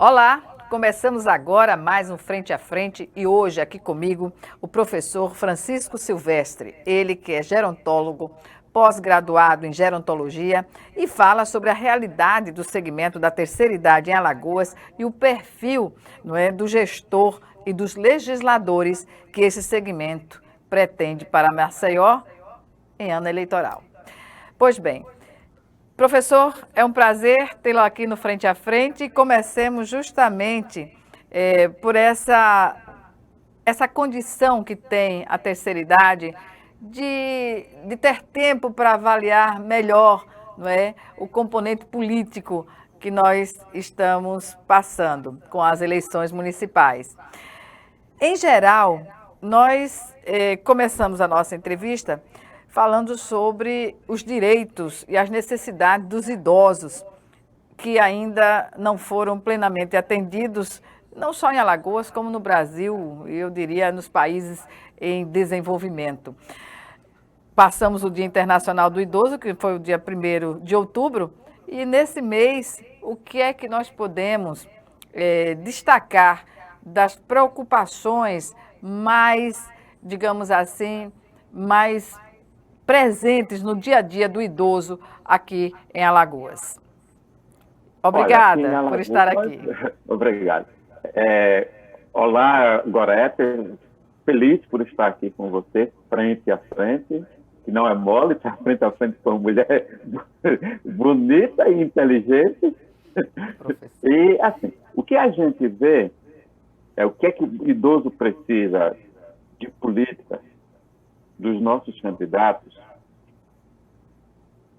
Olá, começamos agora mais um Frente a Frente e hoje aqui comigo o professor Francisco Silvestre, ele que é gerontólogo, pós-graduado em gerontologia e fala sobre a realidade do segmento da terceira idade em Alagoas e o perfil, do gestor e dos legisladores que esse segmento pretende para Maceió em ano eleitoral. Pois bem, professor, é um prazer tê-lo aqui no Frente a Frente e comecemos justamente por essa condição que tem a terceira idade de ter tempo para avaliar melhor, não é, o componente político que nós estamos passando com as eleições municipais. Em geral, nós começamos a nossa entrevista falando sobre os direitos e as necessidades dos idosos que ainda não foram plenamente atendidos, não só em Alagoas, como no Brasil, eu diria nos países em desenvolvimento. Passamos o Dia Internacional do Idoso, que foi o dia 1º de outubro, e nesse mês, o que é que nós podemos destacar das preocupações mais, digamos assim, mais presentes no dia a dia do idoso aqui em Alagoas? Obrigada Olha, Alagoas, por estar aqui. Obrigado. Olá, Gorete, feliz por estar aqui com você, frente a frente, que não é mole, estar frente a frente com uma mulher bonita e inteligente. Professor. E, assim, o que a gente vê o que é que o idoso precisa de política dos nossos candidatos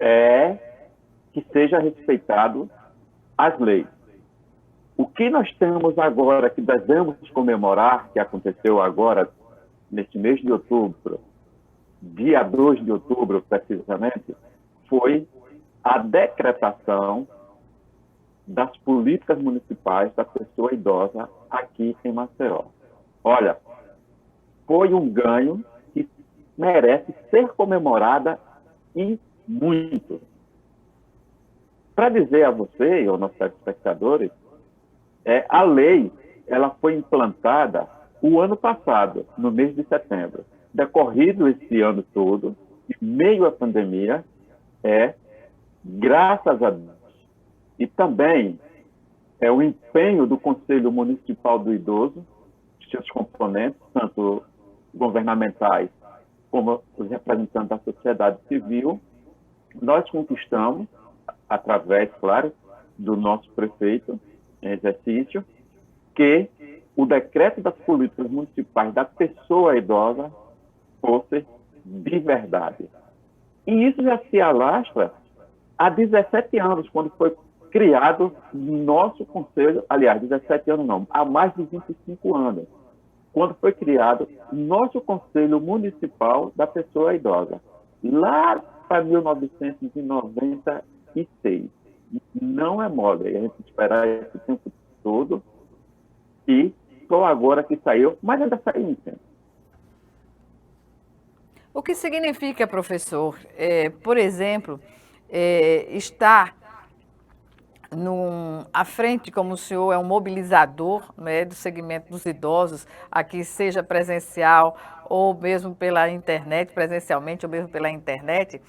é que seja respeitado as leis. O que nós temos agora, que devemos comemorar, que aconteceu agora, neste mês de outubro, dia 2 de outubro, precisamente, foi a decretação das políticas municipais da pessoa idosa aqui em Maceió. Olha, foi um ganho que merece ser comemorada e muito. Para dizer a você e aos nossos espectadores, a lei ela foi implantada o ano passado, no mês de setembro. Decorrido esse ano todo, em meio à pandemia, graças a Deus, e também o empenho do Conselho Municipal do Idoso, seus componentes, tanto governamentais como os representantes da sociedade civil, nós conquistamos, através, claro, do nosso prefeito em exercício, que o decreto das políticas municipais da pessoa idosa fosse de verdade. E isso já se alastra há 17 anos, quando foi criado nosso conselho, aliás, 17 anos não, há mais de 25 anos, quando foi criado nosso Conselho Municipal da Pessoa Idosa, lá para 1996. Não é mole a gente esperar esse tempo todo e só agora que saiu, mas ainda saiu em tempo. O que significa, professor, por exemplo, estar à frente, como o senhor é um mobilizador, né, do segmento dos idosos, aqui seja presencial ou mesmo pela internet, presencialmente ou mesmo pela internet,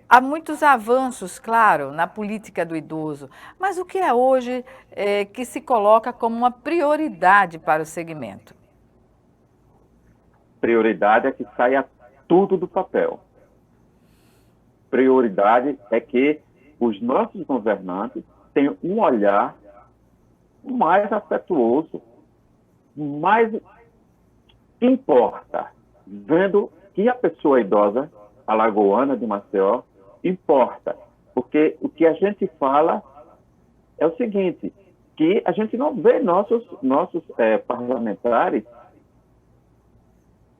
há muitos avanços, claro, na política do idoso, mas o que é hoje que se coloca como uma prioridade para o segmento? Prioridade é que saia tudo do papel. Prioridade é que os nossos governantes tenham um olhar mais afetuoso, mais importa, vendo que a pessoa idosa, alagoana de Maceió, importa. Porque o que a gente fala é o seguinte, que a gente não vê nossos parlamentares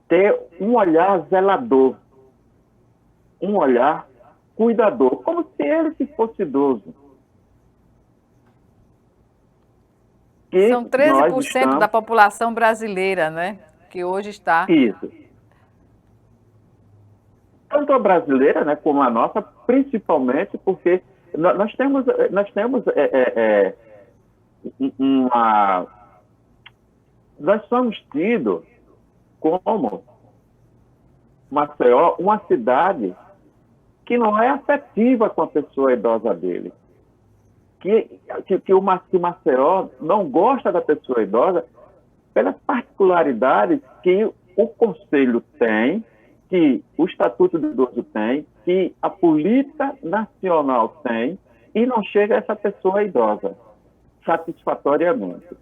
ter um olhar zelador, um olhar cuidador, como se ele se fosse idoso. São 13% da população brasileira, né? Que hoje está... Isso. Tanto a brasileira, né, como a nossa, principalmente porque nós temos uma... Nós somos tidos como Maceió uma cidade que não é afetiva com a pessoa idosa dele. Que o Maceió não gosta da pessoa idosa pelas particularidades que o Conselho tem, que o Estatuto do Idoso tem, que a política nacional tem, e não chega a essa pessoa idosa satisfatoriamente.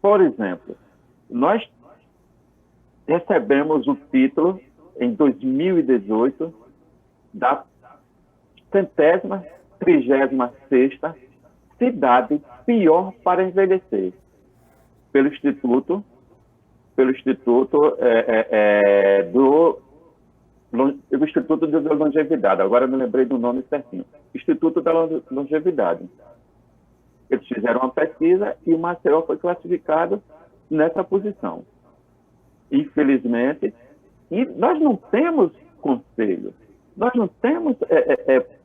Por exemplo, nós recebemos o título, em 2018, da 136ª cidade pior para envelhecer, pelo Instituto de Longevidade. Agora eu me lembrei do nome certinho. Instituto da Longevidade. Eles fizeram uma pesquisa e o Maceió foi classificado nessa posição. Infelizmente, e nós não temos conselho, nós não temos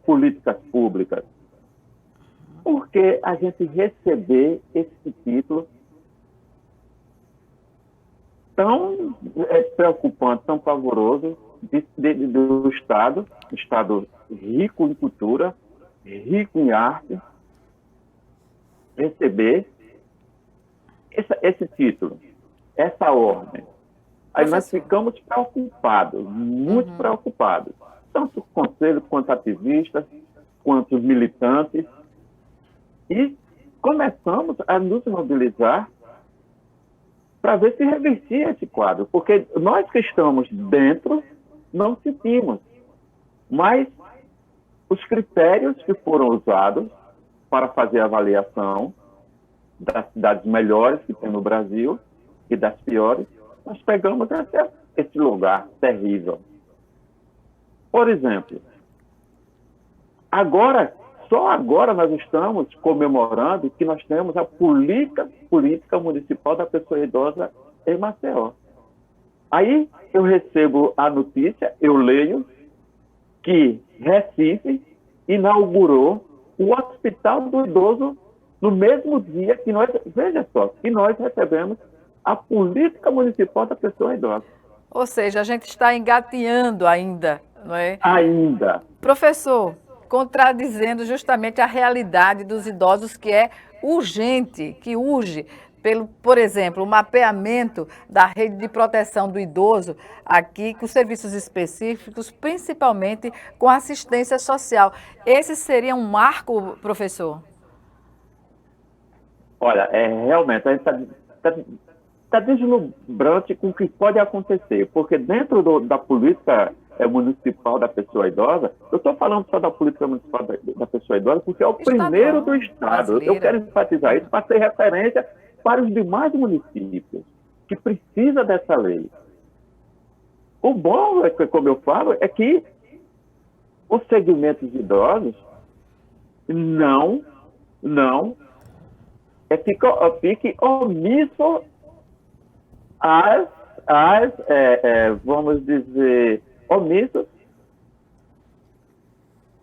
políticas públicas. Por que a gente receber esse título tão preocupante, tão pavoroso do Estado, um Estado rico em cultura, rico em arte, receber esse título, essa ordem? Aí nós ficamos preocupados, muito preocupados, tanto o Conselho quanto ativistas, quanto os militantes, e começamos a nos mobilizar para ver se revertia esse quadro, porque nós que estamos dentro não sentimos, mas os critérios que foram usados para fazer a avaliação das cidades melhores que tem no Brasil e das piores, nós pegamos até esse lugar terrível. Por exemplo, só agora nós estamos comemorando que nós temos a política municipal da pessoa idosa em Maceió. Aí eu recebo a notícia, eu leio, que Recife inaugurou o Hospital do Idoso no mesmo dia que nós, veja só, que nós recebemos a política municipal da pessoa idosa. Ou seja, a gente está engateando ainda, não é? Ainda. Professor, contradizendo justamente a realidade dos idosos, que é urgente, que urge por exemplo, o mapeamento da rede de proteção do idoso aqui, com serviços específicos, principalmente com assistência social. Esse seria um marco, professor? Olha, realmente, a gente está deslumbrante com o que pode acontecer, porque dentro da política municipal da pessoa idosa, eu estou falando só da política municipal da pessoa idosa, porque é o primeiro do Estado. Brasileira. Eu quero enfatizar isso para ser referência para os demais municípios que precisam dessa lei. O bom, como eu falo, é que os segmentos idosos fique omisso vamos dizer, omisso.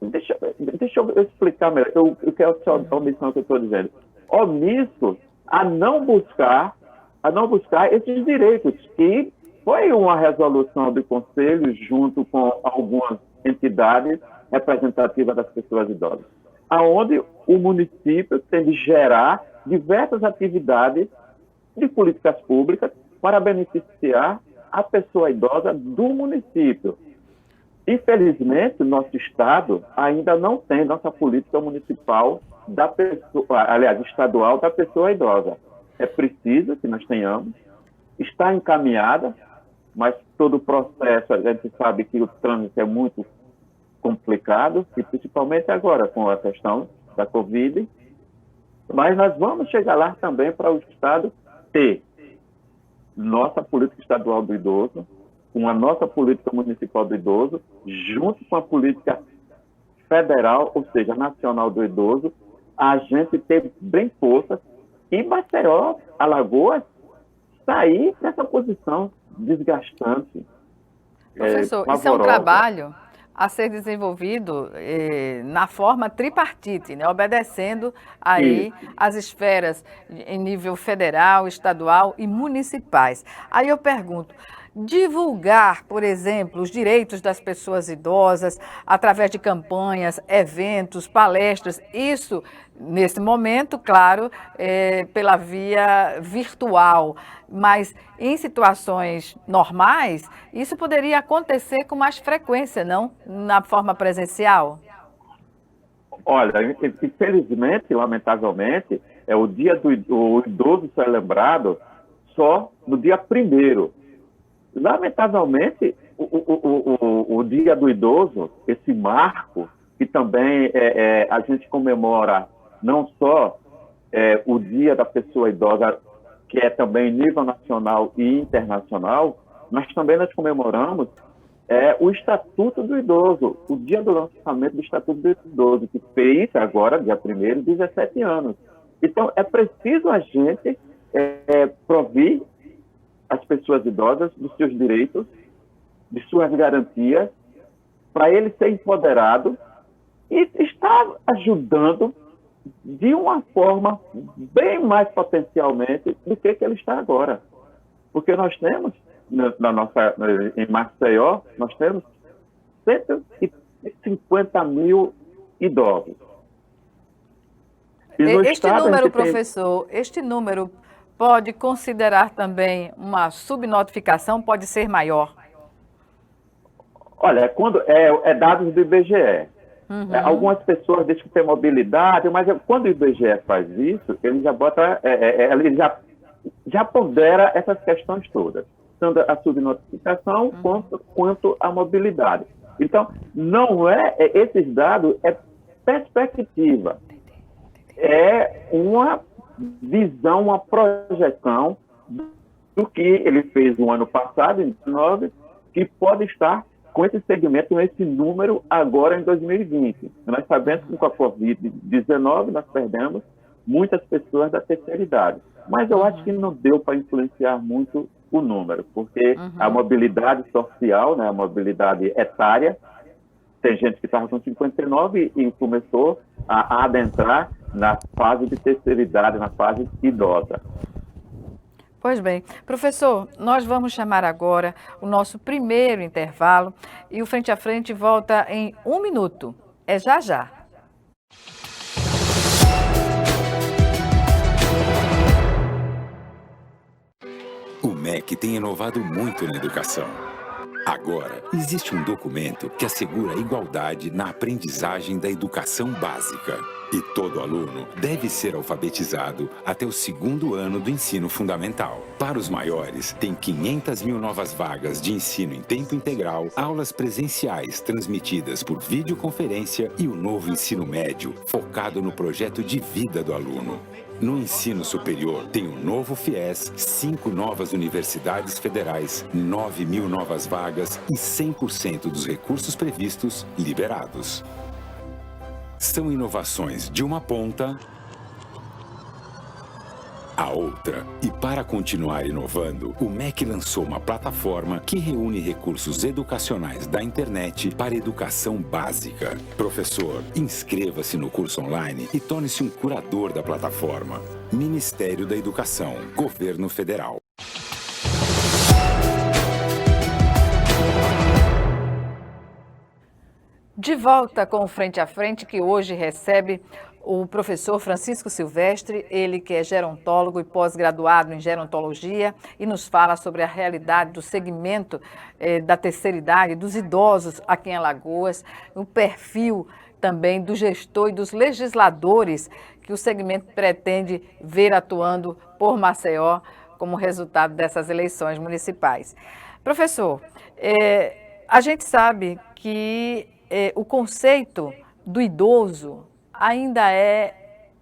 Deixa eu explicar melhor. Eu quero só a omissão que eu estou dizendo. Omisso a não buscar esses direitos, que foi uma resolução do Conselho junto com algumas entidades representativas das pessoas idosas, aonde o município tem de gerar diversas atividades de políticas públicas para beneficiar a pessoa idosa do município. Infelizmente, nosso Estado ainda não tem nossa política municipal estadual da pessoa idosa. É preciso que nós tenhamos, está encaminhada, mas todo o processo, a gente sabe que o trâmite é muito complicado, e principalmente agora com a questão da Covid, mas nós vamos chegar lá também para o Estado ter nossa política estadual do idoso, com a nossa política municipal do idoso, junto com a política federal, ou seja, nacional do idoso, a gente ter bem força e Maceió, Alagoas, sair dessa posição desgastante. Professor, isso é um trabalho a ser desenvolvido na forma tripartite, né? Obedecendo aí as esferas em nível federal, estadual e municipais. Aí eu pergunto, divulgar, por exemplo, os direitos das pessoas idosas através de campanhas, eventos, palestras, isso, nesse momento, claro, pela via virtual, mas em situações normais, isso poderia acontecer com mais frequência, não? Na forma presencial? Olha, infelizmente, lamentavelmente, o dia do idoso só é lembrado só no dia 1º. Lamentavelmente, o Dia do Idoso, esse marco, que também a gente comemora não só o Dia da Pessoa Idosa, que é também nível nacional e internacional, mas também nós comemoramos o Estatuto do Idoso, o dia do lançamento do Estatuto do Idoso, que fez agora, dia 1º, 17 anos. Então, é preciso a gente provir as pessoas idosas dos seus direitos, de suas garantias, para ele ser empoderado e estar ajudando de uma forma bem mais potencialmente do que ele está agora. Porque nós temos, em Maceió, nós temos 150 mil idosos. Este número, professor, este número pode considerar também uma subnotificação, pode ser maior? Olha, quando dados do IBGE. Uhum. Algumas pessoas dizem que tem mobilidade, mas quando o IBGE faz isso, ele já bota, ele já pondera essas questões todas, tanto a subnotificação quanto a mobilidade. Então, não esses dados é perspectiva, é uma visão, uma projeção do que ele fez no ano passado, em 2019, que pode estar com esse segmento, com esse número agora em 2020. Nós sabemos que com a Covid-19 nós perdemos muitas pessoas da terceira idade, mas eu acho que não deu para influenciar muito o número, porque a mobilidade social, né, a mobilidade etária, tem gente que estava com 59 e começou a adentrar na fase de terceira idade, na fase idosa. Pois bem, professor, nós vamos chamar agora o nosso primeiro intervalo e o Frente a Frente volta em 1 minuto. É já já. O MEC tem inovado muito na educação. Agora, existe um documento que assegura a igualdade na aprendizagem da educação básica. E todo aluno deve ser alfabetizado até o 2º ano do ensino fundamental. Para os maiores, tem 500 mil novas vagas de ensino em tempo integral, aulas presenciais transmitidas por videoconferência e o novo ensino médio, focado no projeto de vida do aluno. No ensino superior, tem o novo FIES, 5 novas universidades federais, 9 mil novas vagas e 100% dos recursos previstos liberados. São inovações de uma ponta à outra. E para continuar inovando, o MEC lançou uma plataforma que reúne recursos educacionais da internet para educação básica. Professor, inscreva-se no curso online e torne-se um curador da plataforma. Ministério da Educação, Governo Federal. De volta com o Frente a Frente, que hoje recebe o professor Francisco Silvestre, ele que é gerontólogo e pós-graduado em gerontologia e nos fala sobre a realidade do segmento da terceira idade, dos idosos aqui em Alagoas, o perfil também do gestor e dos legisladores que o segmento pretende ver atuando por Maceió como resultado dessas eleições municipais. Professor, a gente sabe que o conceito do idoso ainda é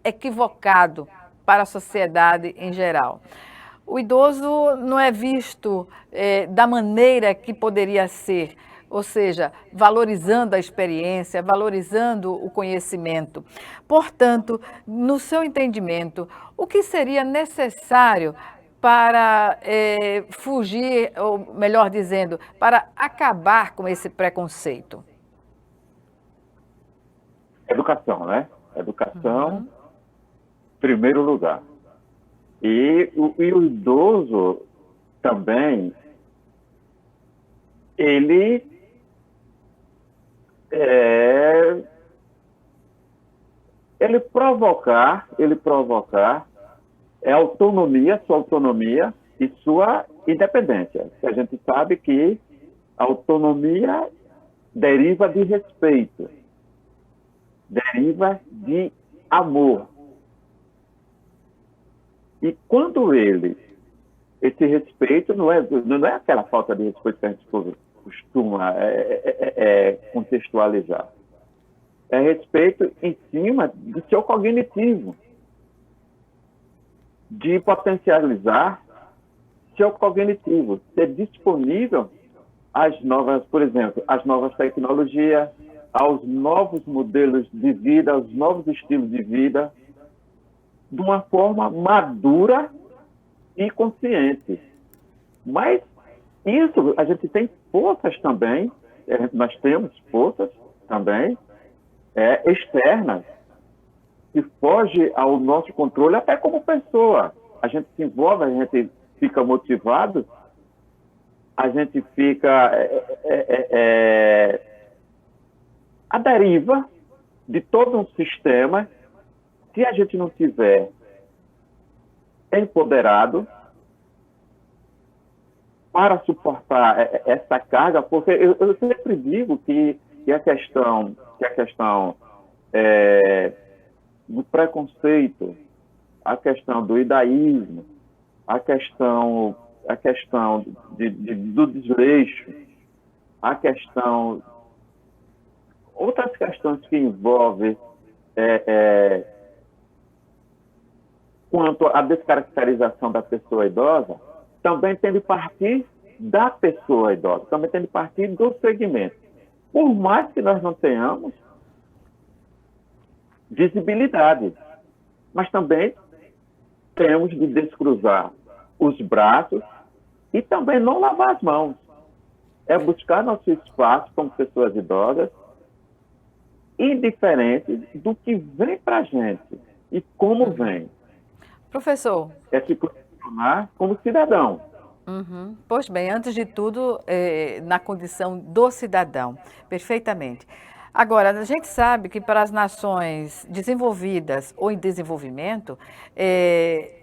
equivocado para a sociedade em geral. O idoso não é visto da maneira que poderia ser, ou seja, valorizando a experiência, valorizando o conhecimento. Portanto, no seu entendimento, o que seria necessário para fugir, ou melhor dizendo, para acabar com esse preconceito? Educação, né? Educação, primeiro lugar. E o idoso também, ele provocar autonomia, sua autonomia e sua independência. A gente sabe que a autonomia deriva de respeito, deriva de amor. E quando esse respeito não é aquela falta de respeito que a gente costuma contextualizar. É respeito em cima do seu cognitivo, de potencializar seu cognitivo, ser disponível às novas, por exemplo, às novas tecnologias, aos novos modelos de vida, aos novos estilos de vida, de uma forma madura e consciente. Mas isso, a gente tem forças também, nós temos forças também externas, que foge ao nosso controle, até como pessoa. A gente se envolve, a gente fica motivado, a gente fica à deriva de todo um sistema. Se a gente não tiver empoderado para suportar essa carga, porque eu sempre digo que a questão do preconceito, a questão do idaísmo, a questão do desleixo, a questão, outras questões que envolvem quanto à descaracterização da pessoa idosa, também tem de partir da pessoa idosa, também tem de partir do segmento. Por mais que nós não tenhamos visibilidade, mas também temos de descruzar os braços e também não lavar as mãos. É buscar nosso espaço como pessoas idosas, indiferente do que vem para a gente e como vem. Professor. É se posicionar como cidadão. Pois bem, antes de tudo, na condição do cidadão, perfeitamente. Agora, a gente sabe que para as nações desenvolvidas ou em desenvolvimento,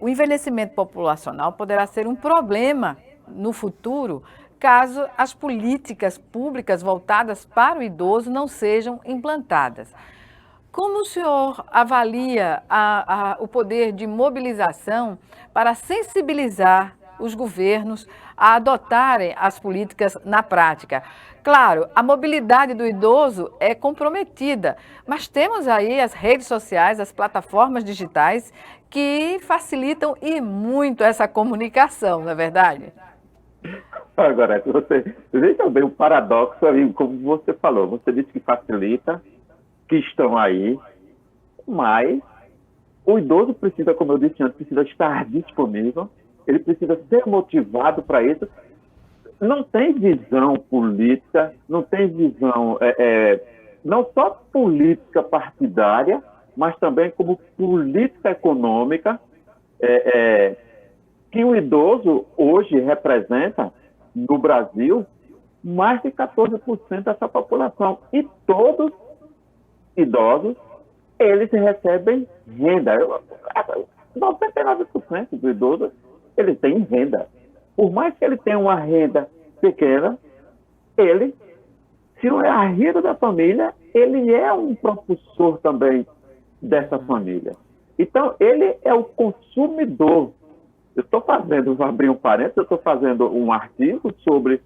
o envelhecimento populacional poderá ser um problema no futuro, caso as políticas públicas voltadas para o idoso não sejam implantadas. Como o senhor avalia o poder de mobilização para sensibilizar os governos a adotarem as políticas na prática? Claro, a mobilidade do idoso é comprometida, mas temos aí as redes sociais, as plataformas digitais que facilitam e muito essa comunicação, não é verdade? Agora, veja bem o paradoxo aí, como você falou, você disse que facilita, que estão aí, mas o idoso precisa, como eu disse antes, precisa estar disponível, ele precisa ser motivado para isso. Não tem visão política, não tem visão, não só política partidária, mas também como política econômica, que o idoso hoje representa, no Brasil, mais de 14% dessa população. E todos idosos, eles recebem renda. 99% do idoso, ele tem renda. Por mais que ele tenha uma renda pequena, se não é a renda da família, ele é um propulsor também dessa família. Então, ele é o consumidor. Vou abrir um parênteses, eu estou fazendo um artigo sobre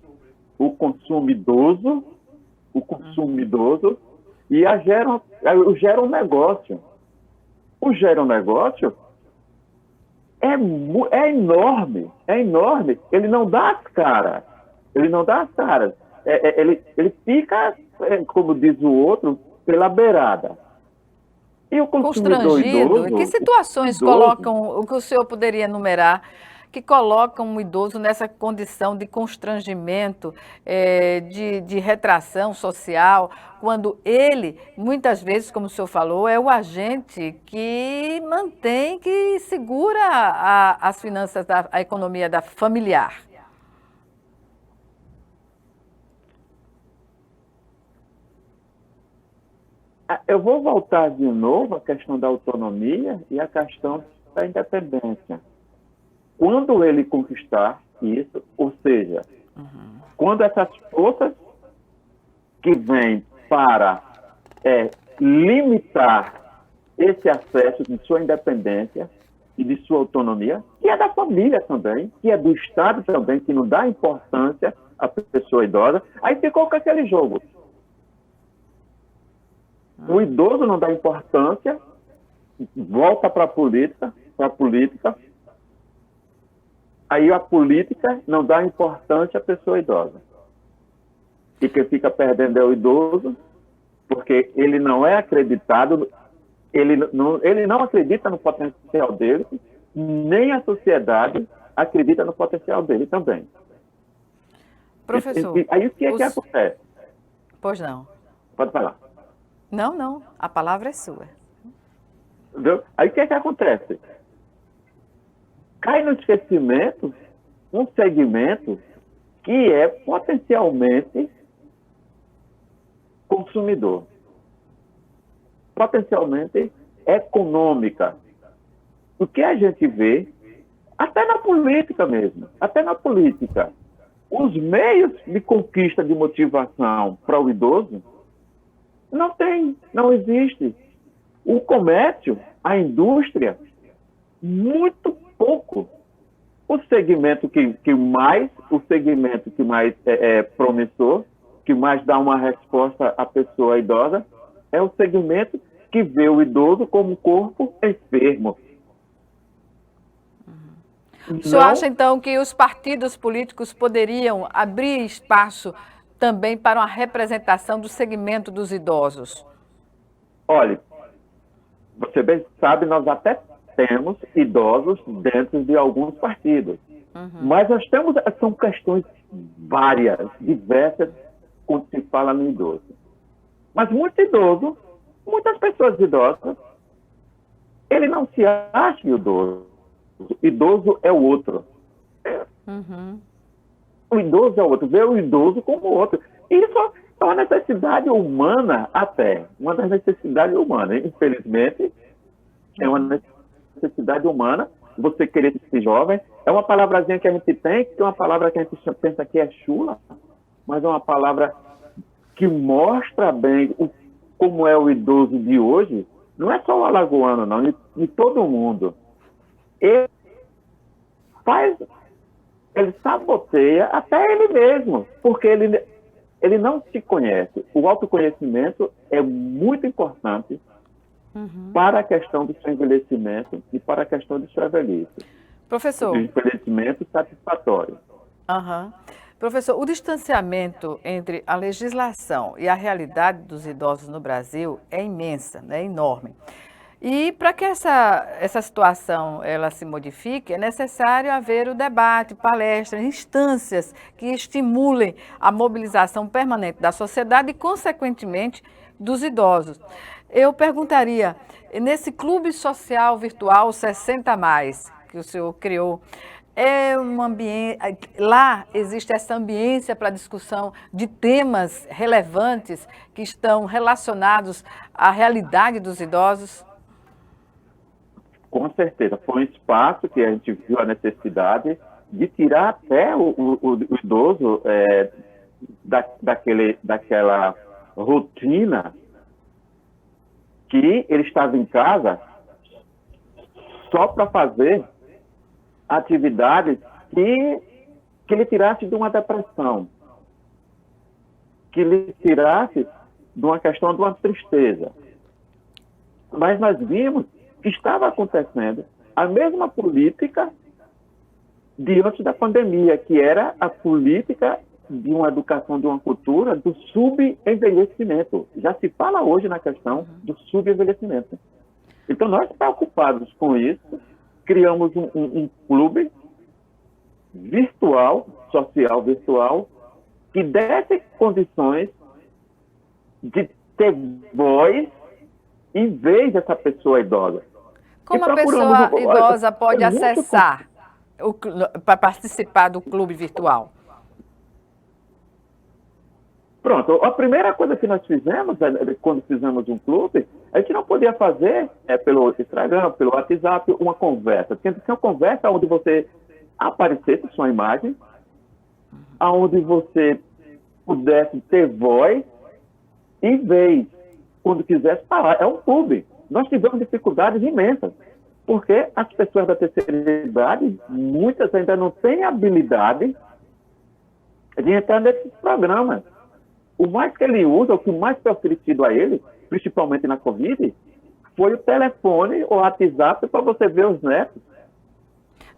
o consumo idoso, e o gera um negócio. O gera um negócio é enorme. Ele não dá as caras. Ele fica, como diz o outro, pela beirada. E o consumidor constrangido. idoso... Que situações colocam, o que o senhor poderia enumerar, que colocam o idoso nessa condição de constrangimento, de retração social, quando ele, muitas vezes, como o senhor falou, é o agente que mantém, que segura as finanças, a economia familiar. Eu vou voltar de novo à questão da autonomia e à questão da independência. Quando ele conquistar isso, ou seja, quando essas forças que vêm para limitar esse acesso de sua independência e de sua autonomia, que é da família também, que é do Estado também, que não dá importância à pessoa idosa, aí ficou com aquele jogo. O idoso não dá importância, volta para a política, aí a política não dá importância à pessoa idosa. E quem fica perdendo é o idoso, porque ele não é acreditado, ele não acredita no potencial dele, nem a sociedade acredita no potencial dele também. Professor... Aí o que é que acontece? Pois não. Pode falar. Não, a palavra é sua. Entendeu? Aí o que é que acontece? Cai no esquecimento um segmento que é potencialmente consumidor, potencialmente econômica. O que a gente vê, até na política mesmo, os meios de conquista de motivação para o idoso não existe. O comércio, a indústria, muito pouco. O segmento que mais é promissor, que mais dá uma resposta à pessoa idosa, é o segmento que vê o idoso como corpo enfermo. O senhor acha, então, que os partidos políticos poderiam abrir espaço também para uma representação do segmento dos idosos? Olha, você bem sabe, nós até temos idosos dentro de alguns partidos. Mas nós temos, são questões várias, diversas, quando se fala no idoso. Mas muitas pessoas idosas, ele não se acha idoso. O idoso é o outro. O idoso é o outro, vê o idoso como o outro. Isso é uma necessidade humana até, uma das necessidades humanas. Infelizmente, é uma necessidade humana você querer ser jovem. É uma palavrazinha que a gente tem, que é uma palavra que a gente pensa que é chula, mas é uma palavra que mostra bem como é o idoso de hoje. Não é só o alagoano, não, de todo mundo. Ele saboteia até ele mesmo, porque ele não se conhece. O autoconhecimento é muito importante para a questão do seu envelhecimento e para a questão do seu velhice. Professor. Do envelhecimento satisfatório. Professor, o distanciamento entre a legislação e a realidade dos idosos no Brasil é imensa, é enorme. E para que essa situação ela se modifique, é necessário haver o debate, palestras, instâncias que estimulem a mobilização permanente da sociedade e, consequentemente, dos idosos. Eu perguntaria, nesse clube social virtual 60+, que o senhor criou, é um ambiente, lá existe essa ambiência para discussão de temas relevantes que estão relacionados à realidade dos idosos? Com certeza, foi um espaço que a gente viu a necessidade de tirar até o idoso daquela rotina que ele estava em casa só para fazer atividades que lhe tirasse de uma depressão, que lhe tirasse de uma questão de uma tristeza. Mas nós vimos que estava acontecendo a mesma política diante da pandemia, que era a política de uma educação, de uma cultura do subenvelhecimento. Já se fala hoje na questão do subenvelhecimento. Então, nós preocupados com isso, criamos um clube virtual, social virtual, que desse condições de ter voz em vez dessa pessoa idosa. Como a pessoa idosa pode acessar para participar do clube virtual? Pronto, a primeira coisa que nós fizemos, quando fizemos um clube, a gente não podia fazer pelo Instagram, pelo WhatsApp, uma conversa. Tinha que ser uma conversa onde você aparecesse sua imagem, onde você pudesse ter voz e vez, quando quisesse falar. É um clube. Nós tivemos dificuldades imensas, porque as pessoas da terceira idade, muitas ainda não têm habilidade de entrar nesses programas. O mais que ele usa, o que mais foi oferecido a ele, principalmente na Covid, foi o telefone ou WhatsApp para você ver os netos.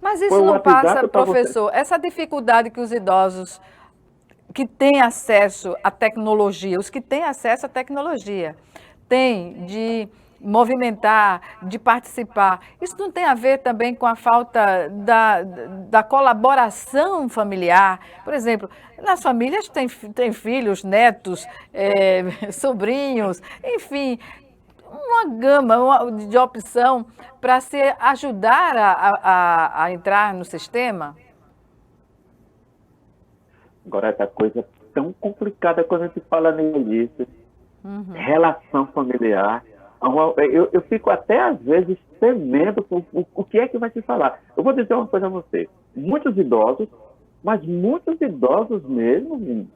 Mas isso não passa, professor, essa dificuldade que os idosos que têm acesso à tecnologia, os que têm acesso à tecnologia, têm de movimentar, de participar. Isso não tem a ver também com a falta da colaboração familiar? Por exemplo, nas famílias tem filhos, netos, sobrinhos, enfim, uma gama de opção para se ajudar a entrar no sistema? Agora, essa coisa tão complicada quando a gente fala nisso, relação familiar. Eu fico até, às vezes, temendo o que é que vai se falar. Eu vou dizer uma coisa a você. Muitos idosos, mas muitos idosos mesmo,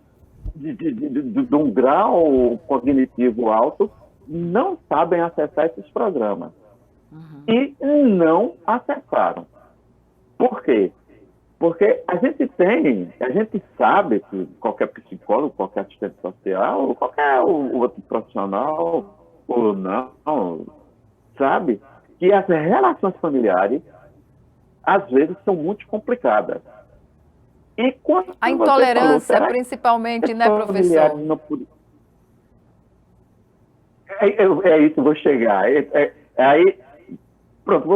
de um grau cognitivo alto, não sabem acessar esses programas. E não acessaram. Por quê? Porque a gente sabe que qualquer psicólogo, qualquer assistente social, qualquer outro profissional, ou não, sabe que as relações familiares, às vezes, são muito complicadas. E quando a intolerância, falou, principalmente, né, professor? Não... É isso que eu vou chegar. Aí, pronto,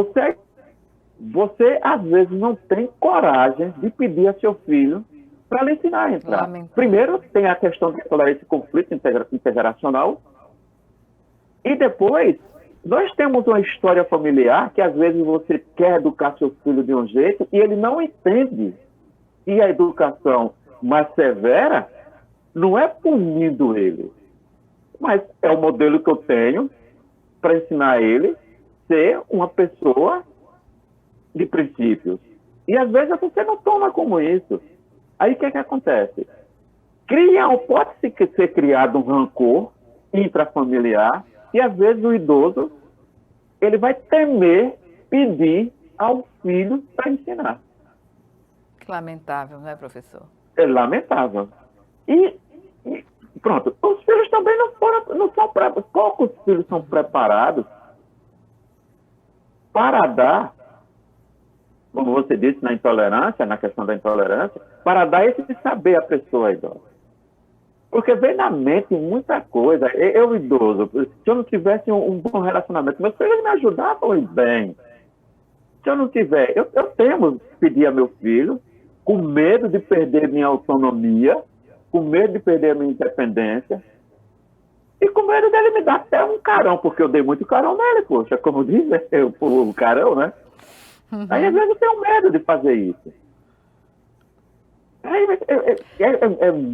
você, às vezes, não tem coragem de pedir a seu filho para lhe ensinar a entrar. Lamentável. Primeiro, tem a questão de tolerar esse conflito intergeracional. E depois, nós temos uma história familiar que, às vezes, você quer educar seu filho de um jeito e ele não entende. E a educação mais severa não é punindo ele, mas é o modelo que eu tenho para ensinar ele a ser uma pessoa de princípios. E, às vezes, você não toma como isso. Aí, o que acontece? Pode ser criado um rancor intrafamiliar. E, às vezes, o idoso, ele vai temer pedir ao filho para ensinar. Lamentável, não é, professor? É lamentável. E pronto, os filhos também não são preparados. Poucos filhos são preparados para dar, como você disse, na questão da intolerância, para dar esse saber à pessoa idosa. Porque vem na mente muita coisa. Eu, idoso, se eu não tivesse um bom relacionamento, meus filhos me ajudavam bem. Se eu não tiver, eu temo pedir a meu filho, com medo de perder minha autonomia, com medo de perder a minha independência, e com medo dele me dar até um carão, porque eu dei muito carão nele, poxa, como dizem, o carão, né? Aí, às vezes, eu tenho medo de fazer isso.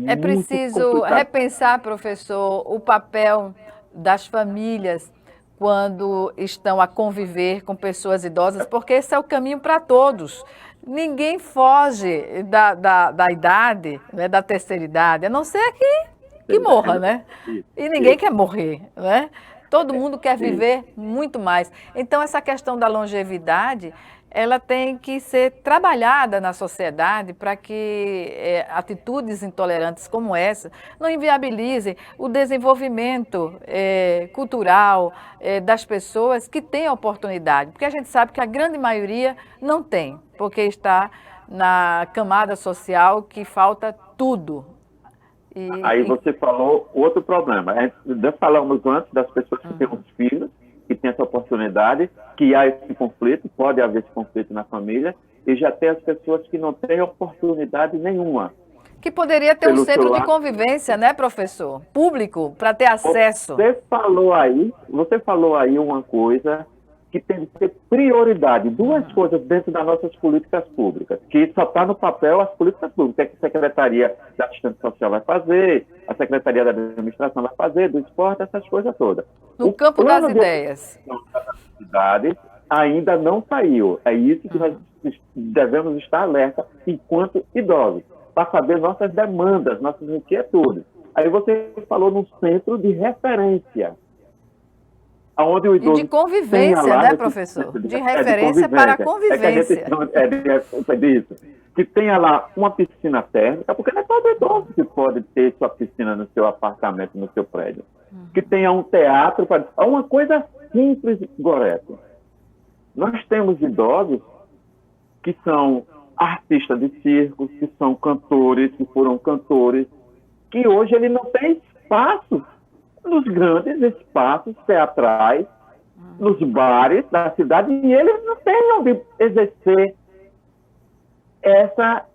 É preciso repensar, professor, o papel das famílias quando estão a conviver com pessoas idosas, porque esse é o caminho para todos. Ninguém foge da idade, né, da terceira idade, a não ser que morra, né? E ninguém quer morrer, né? Todo mundo quer viver muito mais. Então, essa questão da longevidade, ela tem que ser trabalhada na sociedade para que atitudes intolerantes como essa não inviabilizem o desenvolvimento cultural das pessoas que têm oportunidade. Porque a gente sabe que a grande maioria não tem, porque está na camada social que falta tudo. Aí você falou outro problema. Nós falamos antes das pessoas que têm os filhos, que tem essa oportunidade, que há esse conflito, pode haver esse conflito na família, e já tem as pessoas que não têm oportunidade nenhuma. Que poderia ter um centro de convivência, né, professor? Público, para ter acesso. Você falou aí uma coisa que tem que ser prioridade. Duas coisas dentro das nossas políticas públicas, que só está no papel as políticas públicas, que a Secretaria da Assistência Social vai fazer, a Secretaria da Administração vai fazer, do esporte, essas coisas todas. No campo das ideias. Cidade ainda não saiu. É isso que nós devemos estar alerta enquanto idosos, para saber nossas demandas, nossas inquietudes. Aí você falou num centro de referência, onde o idoso e de convivência, né, professor? De referência para a convivência. Que tenha lá uma piscina térmica, porque não é todo idoso que pode ter sua piscina no seu apartamento, no seu prédio. Que tenha um teatro, uma coisa simples, Goreto. Nós temos idosos que são artistas de circo, que são cantores, que foram cantores, que hoje ele não tem espaço nos grandes espaços teatrais, nos bares da cidade, e eles não têm onde exercer essa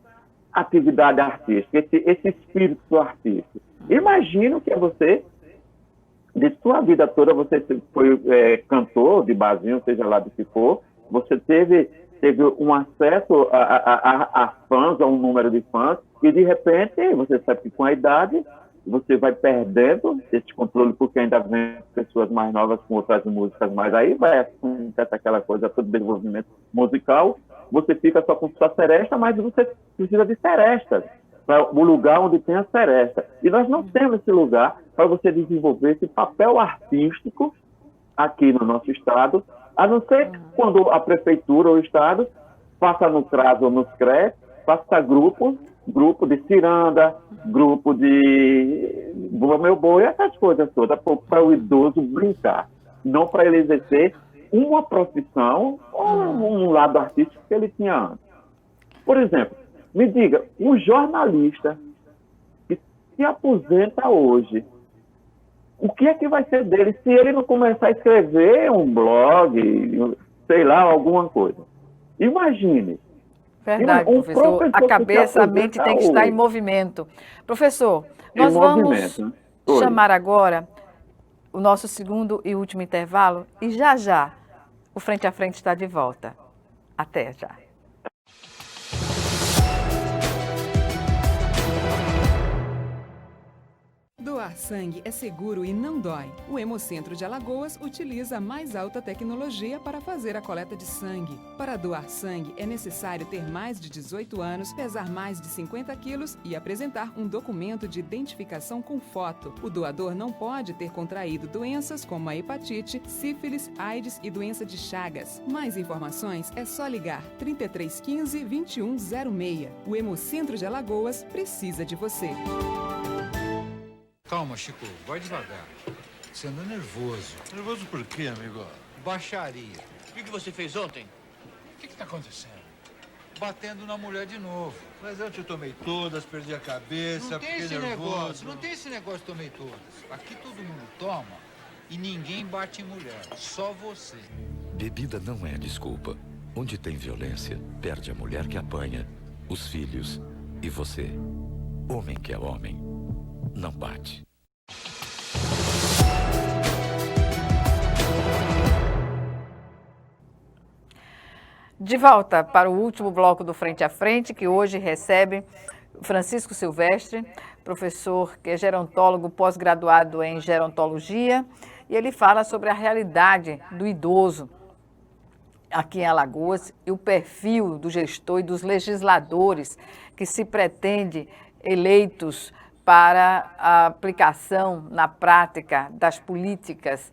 atividade artística, esse espírito artístico. Imagino que você, de sua vida toda, você foi cantor de barzinho, seja lá do que for, você teve um acesso a fãs, a um número de fãs, e de repente, você sabe que com a idade, você vai perdendo esse controle, porque ainda vem pessoas mais novas com outras músicas, mas aí vai acontece aquela coisa, todo desenvolvimento musical, você fica só com sua seresta, mas você precisa de serestas, para o lugar onde tem a seresta. E nós não temos esse lugar para você desenvolver esse papel artístico aqui no nosso estado, a não ser quando a prefeitura ou o estado faça no CRAS ou no CRE, faça grupo de ciranda, grupo de meu boi, essas coisas todas, para o idoso brincar, não para ele exercer uma profissão ou um lado artístico que ele tinha antes. Por exemplo, me diga, um jornalista que se aposenta hoje, o que é que vai ser dele se ele não começar a escrever um blog, sei lá, alguma coisa? Imagine. Verdade, professor. A cabeça, a mente tem que estar em movimento. Professor, nós vamos chamar agora o nosso segundo e último intervalo e já o Frente a Frente está de volta. Até já. Doar sangue é seguro e não dói. O Hemocentro de Alagoas utiliza a mais alta tecnologia para fazer a coleta de sangue. Para doar sangue, é necessário ter mais de 18 anos, pesar mais de 50 quilos e apresentar um documento de identificação com foto. O doador não pode ter contraído doenças como a hepatite, sífilis, AIDS e doença de Chagas. Mais informações é só ligar 3315 2106. O Hemocentro de Alagoas precisa de você. Calma, Chico, vai devagar. Você anda nervoso. Nervoso por quê, amigo? Baixaria. O que você fez ontem? O que tá acontecendo? Batendo na mulher de novo. Mas eu te tomei todas, perdi a cabeça, Não tem fiquei esse nervoso. negócio, não tem esse negócio tomei todas. Aqui todo mundo toma e ninguém bate em mulher, só você. Bebida não é desculpa. Onde tem violência, perde a mulher que apanha, os filhos e você. Homem que é homem, não bate. De volta para o último bloco do Frente a Frente, que hoje recebe Francisco Silvestre, professor que é gerontólogo pós-graduado em gerontologia, e ele fala sobre a realidade do idoso aqui em Alagoas e o perfil do gestor e dos legisladores que se pretende eleitos para a aplicação na prática das políticas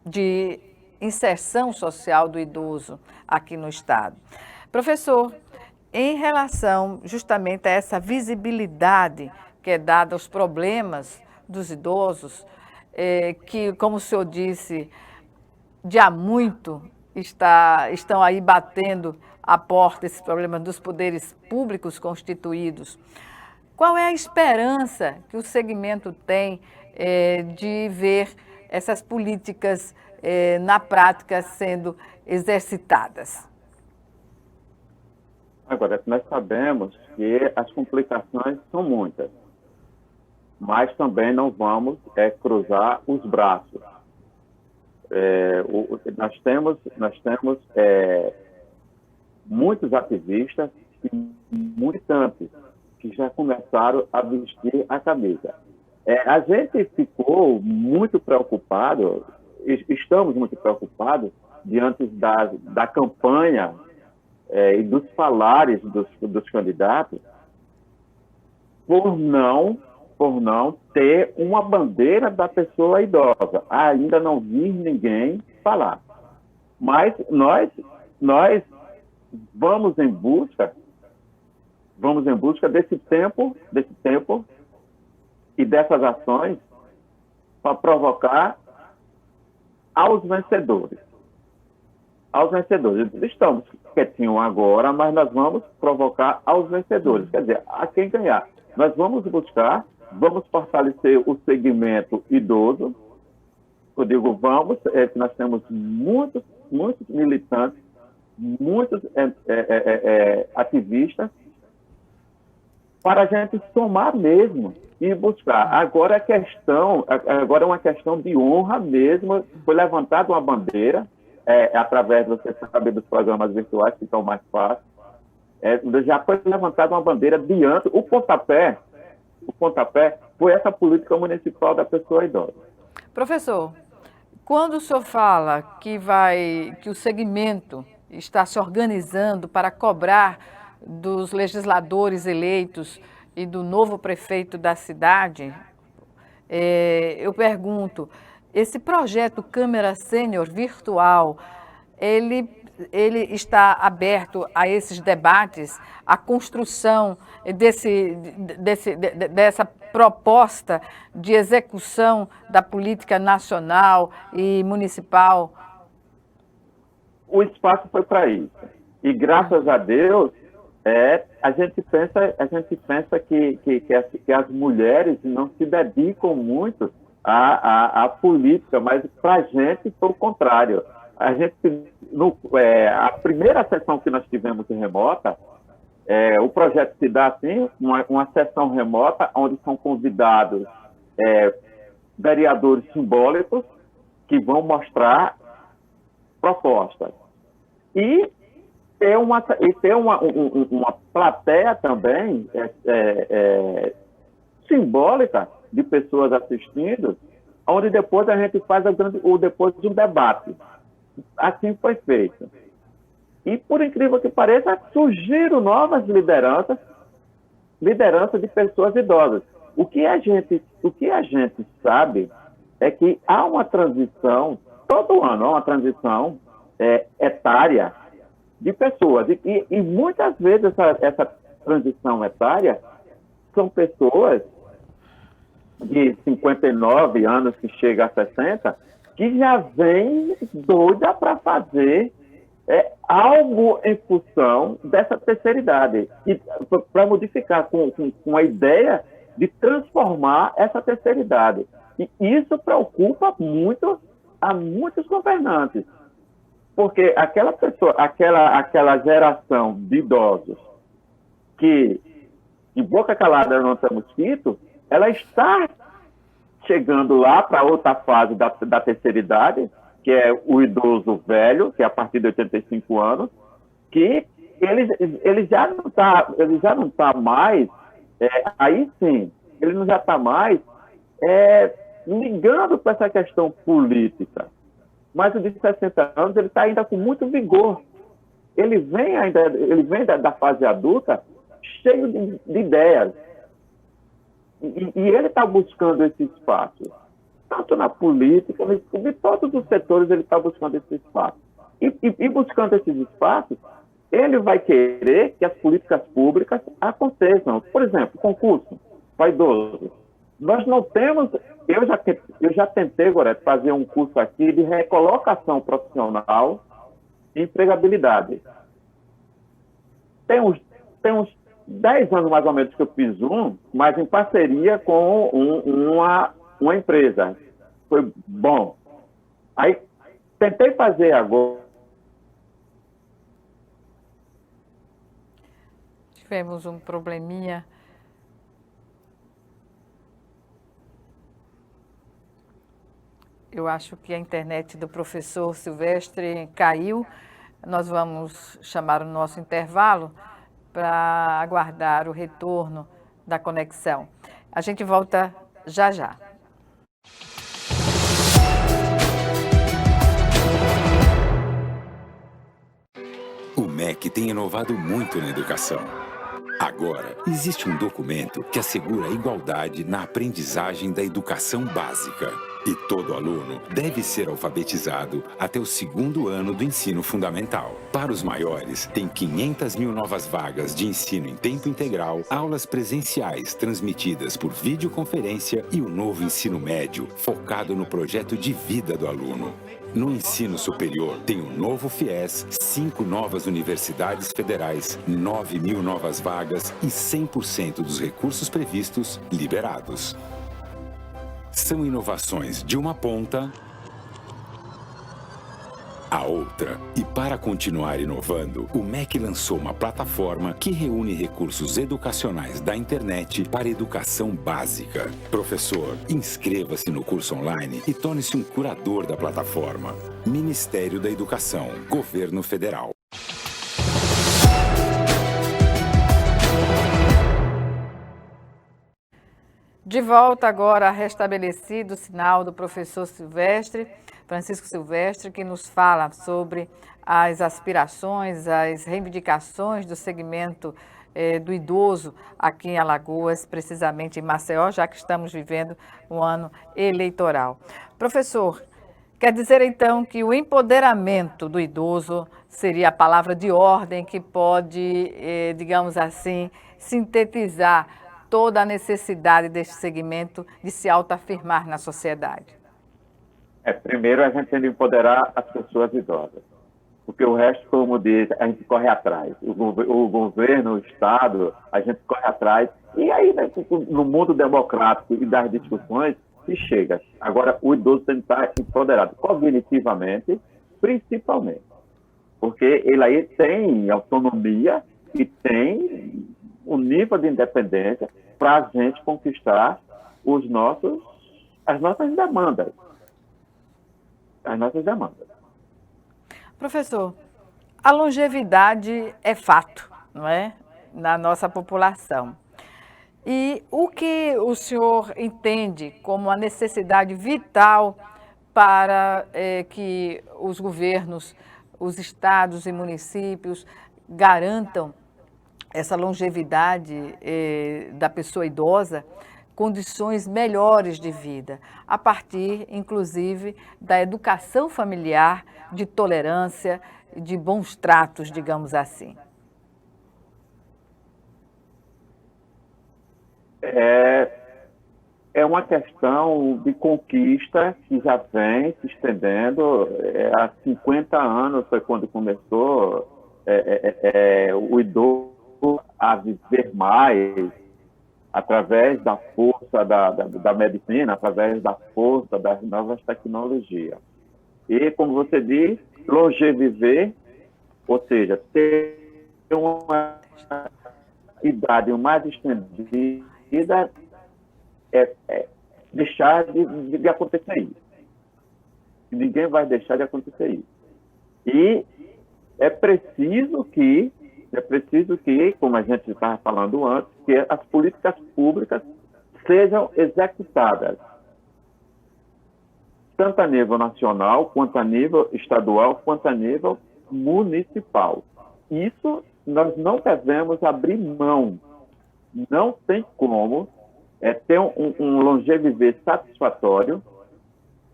de inserção social do idoso aqui no estado. Professor, em relação justamente a essa visibilidade que é dada aos problemas dos idosos, que, como o senhor disse, de há muito estão aí batendo a porta esses problemas dos poderes públicos constituídos, qual é a esperança que o segmento tem de ver essas políticas na prática sendo exercitadas? Agora, nós sabemos que as complicações são muitas, mas também não vamos cruzar os braços. Nós temos muitos ativistas e militantes que já começaram a vestir a camisa. A gente ficou muito preocupado, estamos muito preocupados diante da campanha e dos salários dos candidatos por não ter uma bandeira da pessoa idosa. Ainda não vi ninguém falar. Mas nós vamos em busca desse tempo e dessas ações para provocar aos vencedores. Estamos quietinhos agora, mas nós vamos provocar aos vencedores. Quer dizer, a quem ganhar. Nós vamos fortalecer o segmento idoso. Eu digo nós temos muitos militantes, muitos ativistas, para a gente somar mesmo e buscar. Agora é uma questão de honra mesmo. Foi levantada uma bandeira, através, você sabe, dos programas virtuais que são mais fáceis. Já foi levantada uma bandeira diante. O pontapé foi essa política municipal da pessoa idosa. Professor, quando o senhor fala que o segmento está se organizando para cobrar dos legisladores eleitos e do novo prefeito da cidade, eu pergunto, esse projeto Câmara Sênior virtual, ele está aberto a esses debates, a construção dessa proposta de execução da política nacional e municipal? O espaço foi para isso. E graças a Deus, a gente pensa que as mulheres não se dedicam muito à política, mas para a gente foi o contrário. A primeira sessão que nós tivemos remota, o projeto se dá assim, uma sessão remota, onde são convidados vereadores simbólicos que vão mostrar propostas. E ter uma plateia também simbólica de pessoas assistindo, onde depois a gente faz depois de um debate. Assim foi feito. E, por incrível que pareça, surgiram novas lideranças de pessoas idosas. O que a gente sabe é que há uma transição, todo ano há uma transição etária de pessoas. E muitas vezes essa transição etária são pessoas de 59 anos que chegam a 60, que já vem doida para fazer algo em função dessa terceira idade, para modificar com a ideia de transformar essa terceira idade. E isso preocupa muito a muitos governantes, porque aquela geração de idosos que, de boca calada, não temos mosquito, ela está chegando lá para outra fase da terceira idade, que é o idoso velho, que é a partir de 85 anos, que ele já não está mais, aí sim, ele não já está mais ligando para essa questão política. Mas o de 60 anos, ele está ainda com muito vigor. Ele vem da fase adulta cheio de ideias. E ele está buscando esse espaço. Tanto na política, em todos os setores ele está buscando esse espaço. E buscando esses espaços, ele vai querer que as políticas públicas aconteçam. Por exemplo, concurso para idosos. Nós não temos... Eu já tentei, Gorete, fazer um curso aqui de recolocação profissional e empregabilidade. Tem uns 10 anos, mais ou menos, que eu fiz mas em parceria com uma empresa. foi bom. Aí tentei fazer agora. Tivemos um probleminha. Eu acho que a internet do professor Silvestre caiu. Nós vamos chamar o nosso intervalo para aguardar o retorno da conexão. A gente volta já já. O MEC tem inovado muito na educação. Agora, existe um documento que assegura a igualdade na aprendizagem da educação básica. E todo aluno deve ser alfabetizado até o 2º ano do ensino fundamental. Para os maiores, tem 500 mil novas vagas de ensino em tempo integral, aulas presenciais transmitidas por videoconferência e o novo ensino médio, focado no projeto de vida do aluno. No ensino superior, tem um novo FIES, 5 novas universidades federais, 9 mil novas vagas e 100% dos recursos previstos liberados. São inovações de uma ponta à outra. E para continuar inovando, o MEC lançou uma plataforma que reúne recursos educacionais da internet para educação básica. Professor, inscreva-se no curso online e torne-se um curador da plataforma. Ministério da Educação, Governo Federal. De volta agora, restabelecido o sinal do professor Silvestre, Francisco Silvestre, que nos fala sobre as aspirações, as reivindicações do segmento do idoso aqui em Alagoas, precisamente em Maceió, já que estamos vivendo um ano eleitoral. Professor, quer dizer então que o empoderamento do idoso seria a palavra de ordem que pode, digamos assim, sintetizar toda a necessidade deste segmento de se autoafirmar na sociedade? Primeiro a gente tem de empoderar as pessoas idosas, porque o resto, como diz, a gente corre atrás. O governo, o Estado, a gente corre atrás. E aí, né, no mundo democrático e das discussões, se chega. Agora, o idoso tem que estar empoderado cognitivamente, principalmente, porque ele aí tem autonomia e tem um nível de independência para a gente conquistar as nossas demandas. As nossas demandas. Professor, a longevidade é fato, não é? Na nossa população. E o que o senhor entende como a necessidade vital para que os governos, os estados e municípios garantam essa longevidade da pessoa idosa, condições melhores de vida, a partir, inclusive, da educação familiar, de tolerância, de bons tratos, digamos assim? É uma questão de conquista que já vem se estendendo. Há 50 anos foi quando começou o idoso a viver mais através da força da medicina, através da força das novas tecnologias. E, como você diz, longeviver, ou seja, ter uma idade mais estendida, deixar de acontecer isso. Ninguém vai deixar de acontecer isso. E é preciso que, como a gente estava falando antes, que as políticas públicas sejam executadas, tanto a nível nacional, quanto a nível estadual, quanto a nível municipal. Isso nós não devemos abrir mão. Não tem como ter um longeviver satisfatório,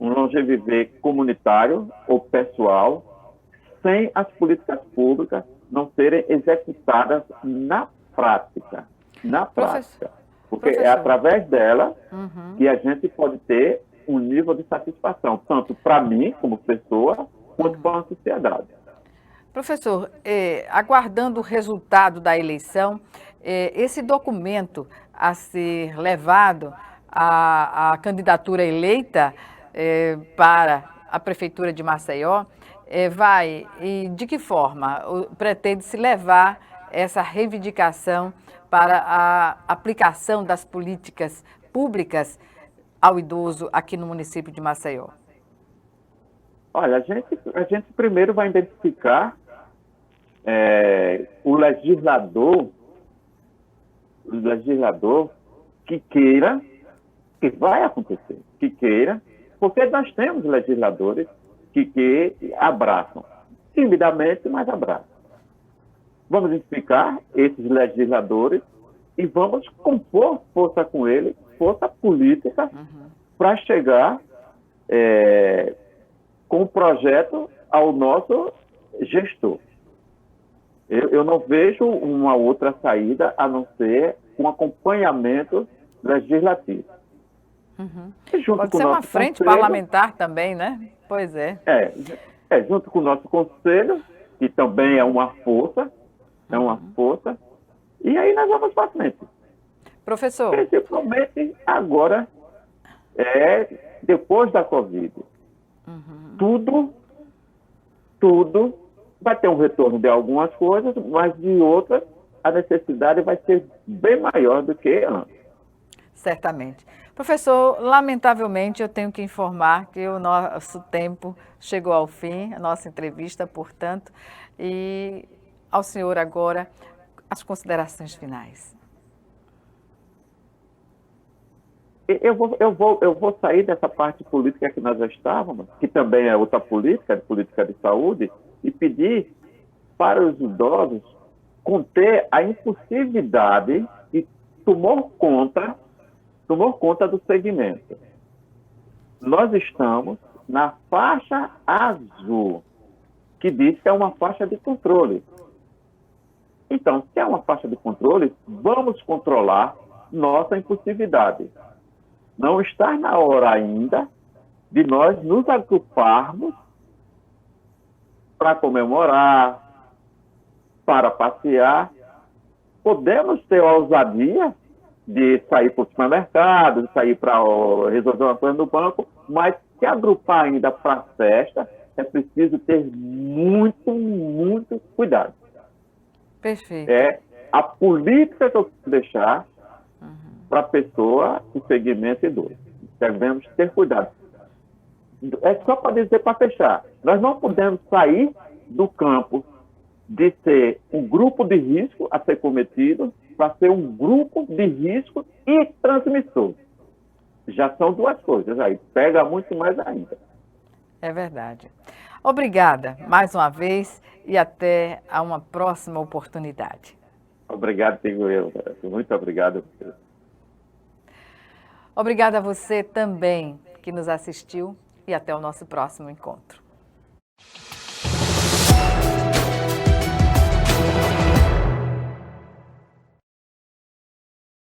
um longeviver comunitário ou pessoal, sem as políticas públicas não serem executadas na prática. Porque é através dela que a gente pode ter um nível de satisfação, tanto para mim, como pessoa, quanto para a sociedade. Professor, aguardando o resultado da eleição, esse documento a ser levado à candidatura eleita para a Prefeitura de Maceió, vai e de que forma pretende-se levar essa reivindicação para a aplicação das políticas públicas ao idoso aqui no município de Maceió? Olha, a gente primeiro vai identificar o legislador que queira, que vai acontecer, que queira, porque nós temos legisladores que abraçam, timidamente, mas abraçam. Vamos identificar esses legisladores e vamos compor força com eles, força política, para chegar com o projeto ao nosso gestor. Eu não vejo uma outra saída a não ser um acompanhamento legislativo. Pode ser uma frente parlamentar também, né? Pois é. Junto com o nosso conselho, que também é uma força, e aí nós vamos para frente. Professor. Principalmente agora, depois da Covid. Tudo vai ter um retorno de algumas coisas, mas de outras a necessidade vai ser bem maior do que antes. Certamente. Professor, lamentavelmente eu tenho que informar que o nosso tempo chegou ao fim, a nossa entrevista, portanto, e ao senhor agora as considerações finais. Eu vou sair dessa parte política que nós já estávamos, que também é outra política de saúde, e pedir para os idosos conter a impulsividade e tomar conta do segmento. Nós estamos na faixa azul, que diz que é uma faixa de controle. Então, se é uma faixa de controle, vamos controlar nossa impulsividade. Não está na hora ainda de nós nos agruparmos para comemorar, para passear. Podemos ter a ousadia de sair para o supermercado, de sair para resolver uma coisa no banco, mas se agrupar ainda para a festa, é preciso ter muito cuidado. Perfeito. É a política que eu quero deixar para a pessoa em segmento idoso. Devemos ter cuidado. É só para dizer, para fechar, nós não podemos sair do campo de ser um grupo de risco a ser cometido para ser um grupo de risco e transmissor. Já são duas coisas aí, pega muito mais ainda. É verdade. Obrigada mais uma vez e até a uma próxima oportunidade. Obrigado, digo eu. Muito obrigado. Obrigada a você também que nos assistiu e até o nosso próximo encontro.